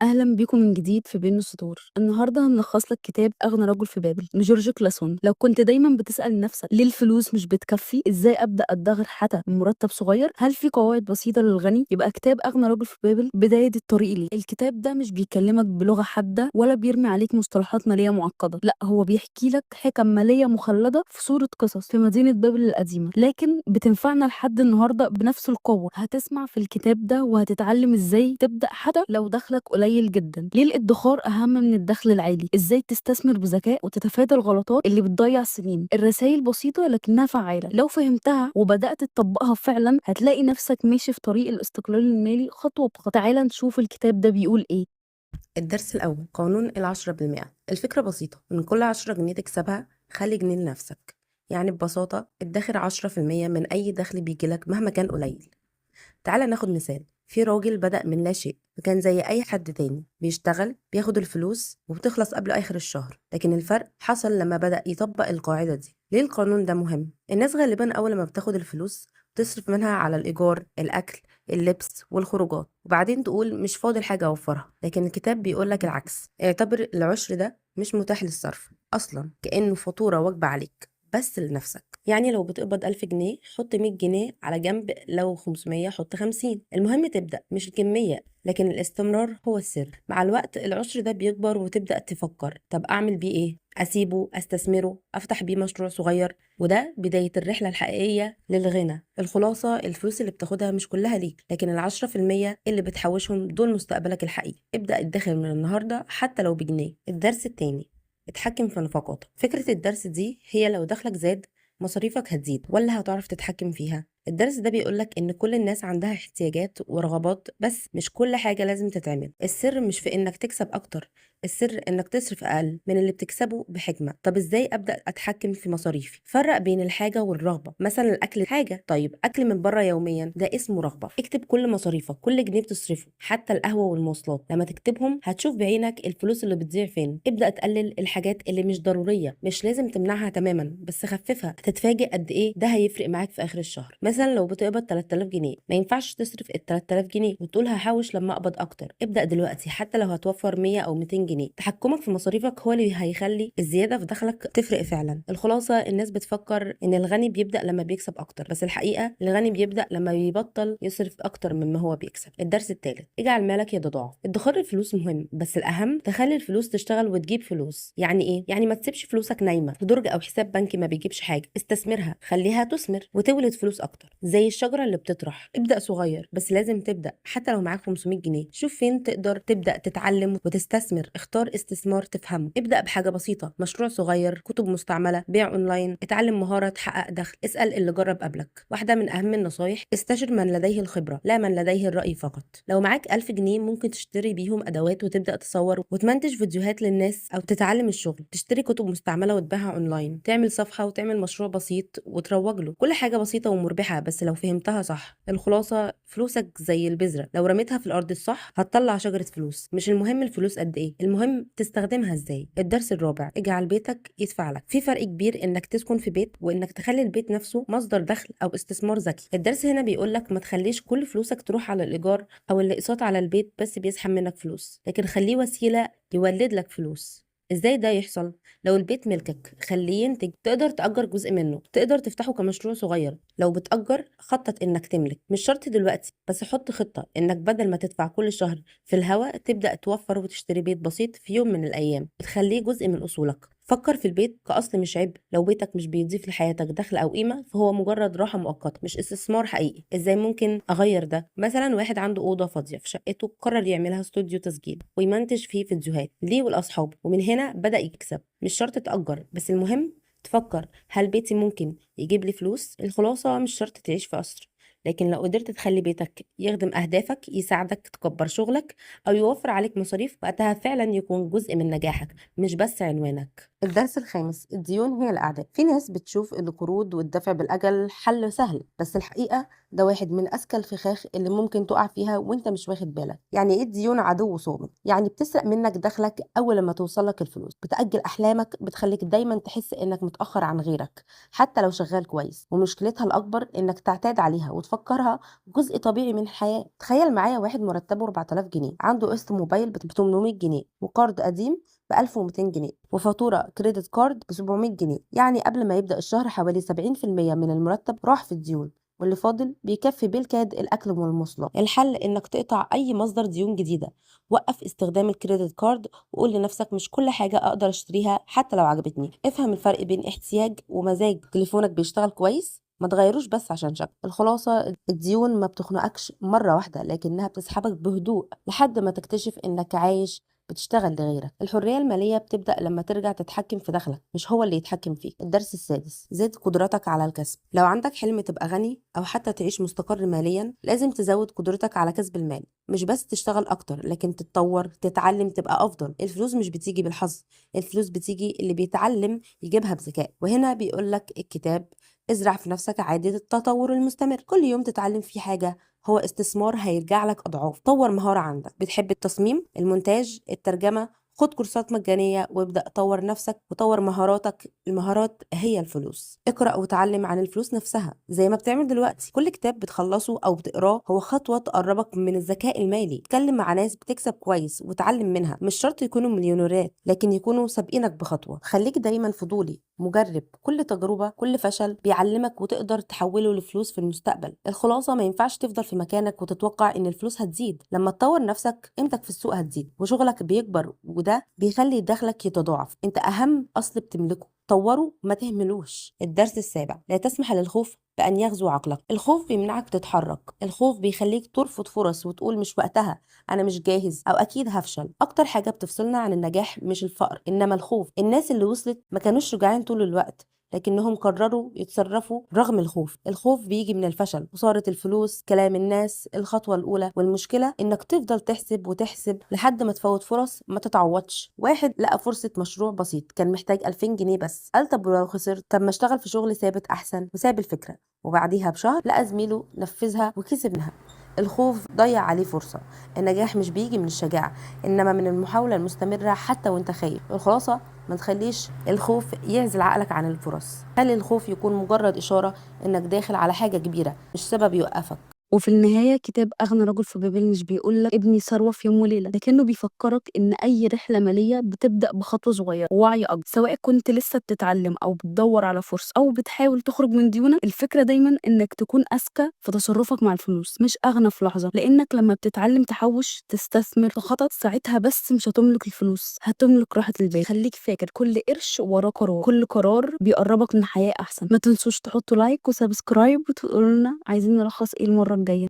أهلا بيكم من جديد في بين السطور. النهاردة هنلخص لك كتاب أغنى رجل في بابل لجورج كلاسون. لو كنت دايما بتسأل نفسك ليه الفلوس مش بتكفي، إزاي أبدأ أدخر حتى بمرتب صغير، هل في قواعد بسيطة للغني، يبقى كتاب أغنى رجل في بابل بداية الطريق ليه. الكتاب ده مش بيكلمك بلغة حادة ولا بيرمي عليك مصطلحات مالية معقدة، لا هو بيحكي لك حكم مالية مخلدة في صورة قصص في مدينة بابل القديمة، لكن بتنفعنا لحد النهاردة بنفس القوة. هتسمع في الكتاب ده وهتتعلم إزاي تبدأ حتى لو دخلك قليل جدا، ليه الادخار اهم من الدخل العالي، ازاي تستثمر بذكاء وتتفادى الغلطات اللي بتضيع سنين. الرسائل بسيطة لكنها فعالة، لو فهمتها وبدأت تطبقها فعلا هتلاقي نفسك ماشي في طريق الاستقلال المالي خطوة بخطوة. تعالى نشوف الكتاب ده بيقول ايه. الدرس الأول: قانون 10%. الفكرة بسيطة، من كل 10 جنيه تكسبها خلي جنيه لنفسك. يعني ببساطة ادخر 10% من أي دخل بيجيلك مهما كان قليل. تعالى ناخد مثال. في راجل بدأ من لا شيء، وكان زي أي حد تاني بيشتغل بياخد الفلوس وبتخلص قبل آخر الشهر، لكن الفرق حصل لما بدأ يطبق القاعدة دي. ليه القانون ده مهم؟ الناس غالبا أول ما بتاخد الفلوس تصرف منها على الإيجار، الأكل، اللبس والخروجات، وبعدين تقول مش فاضل حاجة أوفرها. لكن الكتاب بيقولك العكس، اعتبر العشر ده مش متاح للصرف أصلا، كأنه فاتورة واجبة عليك بس لنفسك. يعني لو بتقبض 1000 جنيه حط 100 جنيه على جنب، لو 500 حط 50. المهم تبدأ، مش الكمية لكن الاستمرار هو السر. مع الوقت العشر ده بيكبر وتبدأ تفكر، طب أعمل بيه إيه؟ أسيبه، أستثمره، أفتح بيه مشروع صغير. وده بداية الرحلة الحقيقية للغنى. الخلاصة، الفلوس اللي بتاخدها مش كلها ليك، لكن 10% اللي بتحوشهم دول مستقبلك الحقيقي. ابدأ الدخل من النهاردة حتى لو بجنيه. الدرس التاني: اتحكم في نفقاتك. فكرة الدرس دي هي لو دخلك زاد مصاريفك هتزيد ولا هتعرف تتحكم فيها؟ الدرس ده بيقولك ان كل الناس عندها احتياجات ورغبات، بس مش كل حاجة لازم تتعمل. السر مش في انك تكسب اكتر، السر انك تصرف اقل من اللي بتكسبه بحكمة. طب ازاي ابدأ اتحكم في مصاريفي؟ فرق بين الحاجة والرغبة. مثلا الاكل حاجة، طيب اكل من بره يوميا ده اسمه رغبة. اكتب كل مصاريفك، كل جنيه بتصرفه، حتى القهوة والمواصلات. لما تكتبهم هتشوف بعينك الفلوس اللي بتضيع فين. ابدأ تقلل الحاجات اللي مش ضرورية، مش لازم تمنعها تماما بس خففها. هتتفاجئ قد ايه ده هيفرق معاك في اخر الشهر. مثلا لو بتقبض 3000 جنيه، ما ينفعش تصرف ال 3000 جنيه وتقول هحوش لما اقبض اكتر. ابدأ دلوقتي حتى لو هتوفر 100 او 200 جنيه. تحكمك في مصاريفك هو اللي هيخلي الزيادة في دخلك تفرق فعلا. الخلاصة، الناس بتفكر ان الغني بيبدأ لما بيكسب اكتر، بس الحقيقة الغني بيبدأ لما بيبطل يصرف اكتر مما هو بيكسب. الدرس الثالث: اجعل مالك يتضاعف. ادخار الفلوس مهم، بس الاهم تخلي الفلوس تشتغل وتجيب فلوس. يعني ايه؟ يعني ما تسيبش فلوسك نايمة في درج او حساب بنكي ما بيجيبش حاجة. استثمرها، خليها تثمر وتولد فلوس اكتر، زي الشجرة اللي بتطرح. ابدأ صغير، بس لازم تبدأ حتى لو معاك 500 جنيه. شوف فين تقدر تبدأ تتعلم وتستثمر. اختار استثمار تفهمه. ابدأ بحاجة بسيطة، مشروع صغير، كتب مستعملة، بيع اونلاين، اتعلم مهارة تحقق دخل، اسأل اللي جرب قبلك. واحدة من اهم النصايح: استشر من لديه الخبرة لا من لديه الرأي فقط. لو معاك 1000 جنيه ممكن تشتري بيهم ادوات وتبدأ تصور وتمنتج فيديوهات للناس او تتعلم الشغل، تشتري كتب مستعملة وتبيعها اونلاين، تعمل صفحة وتعمل مشروع بسيط وتروج له. كل حاجة بسيطة ومربحة بس لو فهمتها صح. الخلاصة، فلوسك زي البذرة، لو رميتها في الارض الصح هتطلع شجرة فلوس. مش المهم الفلوس قد ايه، المهم تستخدمها ازاي. الدرس الرابع: اجعل بيتك يدفع لك. في فرق كبير انك تسكن في بيت وانك تخلي البيت نفسه مصدر دخل او استثمار ذكي. الدرس هنا بيقولك ما تخليش كل فلوسك تروح على الايجار او الاقساط على البيت بس بيسحب منك فلوس، لكن خليه وسيلة يولد لك فلوس. ازاي ده يحصل؟ لو البيت ملكك خليه ينتج، تقدر تأجر جزء منه، تقدر تفتحه كمشروع صغير. لو بتأجر خطط انك تملك، مش شرط دلوقتي بس حط خطة انك بدل ما تدفع كل شهر في الهوا تبدأ توفر وتشتري بيت بسيط في يوم من الايام وتخليه جزء من اصولك. فكر في البيت كأصل مش عبء. لو بيتك مش بيضيف لحياتك دخل أو قيمة فهو مجرد راحة مؤقتة مش استثمار حقيقي. ازاي ممكن أغير ده؟ مثلا واحد عنده أوضة فاضية في شقته قرر يعملها استوديو تسجيل ويمنتج فيه فيديوهات ليه ولأصحابه، ومن هنا بدأ يكسب. مش شرط تأجر، بس المهم تفكر هل بيتي ممكن يجيب لي فلوس. الخلاصة، مش شرط تعيش في قصر، لكن لو قدرت تخلي بيتك يخدم أهدافك، يساعدك تكبر شغلك أو يوفر عليك مصاريف، وقتها فعلا يكون جزء من نجاحك مش بس عنوانك. الدرس الخامس: الديون هي الأعداء. في ناس بتشوف القروض والدفع بالأجل حل سهل، بس الحقيقة ده واحد من أذكى الفخاخ اللي ممكن تقع فيها وانت مش واخد بالك. يعني ايه الديون عدو صامت؟ يعني بتسرق منك دخلك أول ما توصلك الفلوس، بتأجل أحلامك، بتخليك دايما تحس إنك متأخر عن غيرك حتى لو شغال كويس. ومشكلتها الأكبر إنك تعتاد عليها وتفكرها جزء طبيعي من الحياة. تخيل معايا واحد مرتبه 4000 جنيه، عنده قسط موبايل ب 800 جنيه، وكارد قديم ب 1200 جنيه، وفاتورة كريدت كارد ب 700 جنيه. يعني قبل ما يبدأ الشهر حوالي 70% من المرتب راح في الديون، واللي فاضل بيكفي بالكاد الأكل والمواصلات. الحل إنك تقطع أي مصدر ديون جديدة، وقف استخدام الكريدت كارد، وقول لنفسك مش كل حاجة أقدر أشتريها حتى لو عجبتني. افهم الفرق بين احتياج ومزاج. تليفونك بيشتغل كويس، ما تغيروش بس عشان شكل. الخلاصة، الديون ما بتخنقكش مرة واحدة، لكنها بتسحبك بهدوء لحد ما تكتشف إنك عايش بتشتغل لغيرك. الحرية المالية بتبدأ لما ترجع تتحكم في دخلك، مش هو اللي يتحكم فيك. الدرس السادس: زد قدرتك على الكسب. لو عندك حلم تبقى غني أو حتى تعيش مستقر ماليا، لازم تزود قدرتك على كسب المال. مش بس تشتغل أكتر، لكن تتطور، تتعلم، تبقى أفضل. الفلوس مش بتيجي بالحظ، الفلوس بتيجي اللي بيتعلم يجيبها بذكاء. وهنا بيقولك الكتاب: ازرع في نفسك عادة التطور المستمر. كل يوم تتعلم فيه حاجة هو استثمار هيرجع لك أضعاف. طور مهارة عندك. بتحب التصميم، المونتاج، الترجمة؟ خد كورسات مجانية وابدأ طور نفسك وطور مهاراتك. المهارات هي الفلوس. اقرأ وتعلم عن الفلوس نفسها زي ما بتعمل دلوقتي. كل كتاب بتخلصه أو بتقراه هو خطوة تقربك من الذكاء المالي. اتكلم مع ناس بتكسب كويس وتعلم منها. مش شرط يكونوا مليونيرات، لكن يكونوا سابقينك بخطوة. خليك دايما فضولي مجرب. كل تجربة، كل فشل بيعلمك وتقدر تحوله لفلوس في المستقبل. الخلاصة: ما ينفعش تفضل في مكانك وتتوقع ان الفلوس هتزيد. لما تطور نفسك قيمتك في السوق هتزيد وشغلك بيكبر، وده بيخلي دخلك يتضاعف. انت اهم اصل بتملكه، طوره ما تهملوش. الدرس السابع: لا تسمح للخوف بأن يغزو عقلك. الخوف بيمنعك تتحرك، الخوف بيخليك ترفض فرص وتقول مش وقتها، أنا مش جاهز، أو أكيد هفشل. أكتر حاجة بتفصلنا عن النجاح مش الفقر، إنما الخوف. الناس اللي وصلت ما كانوش شجعان طول الوقت، لكنهم قرروا يتصرفوا رغم الخوف. الخوف بيجي من الفشل، خسارة الفلوس، كلام الناس، الخطوة الأولى. والمشكلة إنك تفضل تحسب وتحسب لحد ما تفوت فرص ما تتعوضش. واحد لقى فرصة مشروع بسيط كان محتاج 2000 جنيه بس، قال طب ولو خسرت؟ طب ما اشتغل في شغل ثابت أحسن، وساب الفكرة. وبعديها بشهر لقى زميله نفذها وكسب منها. الخوف ضيع عليه فرصة. النجاح مش بيجي من الشجاعة، إنما من المحاولة المستمرة حتى وانت خايف. الخلاصة: ما تخليش الخوف يعزل عقلك عن الفرص. خلي الخوف يكون مجرد إشارة إنك داخل على حاجة كبيرة، مش سبب يوقفك. وفي النهاية كتاب أغنى رجل في بابل مش بيقولك ابني ثروة في يوم وليلة، لكنه بيفكرك إن أي رحلة مالية بتبدأ بخطوة صغيرة ووعي أكبر. سواء كنت لسه بتتعلم أو بتدور على فرصة أو بتحاول تخرج من ديونك، الفكرة دايما إنك تكون أذكى في تصرفك مع الفلوس مش أغنى في لحظة. لأنك لما بتتعلم تحوش، تستثمر، تخطط، ساعتها بس مش هتملك الفلوس، هتملك راحة البال. خليك فاكر كل قرش وراه قرار، كل قرار بيقربك من حياة أحسن. ما تنسوش تحطوا لايك وسبسكرايب وتقولوا لنا عايزين نلخص إيه المرة الجاية.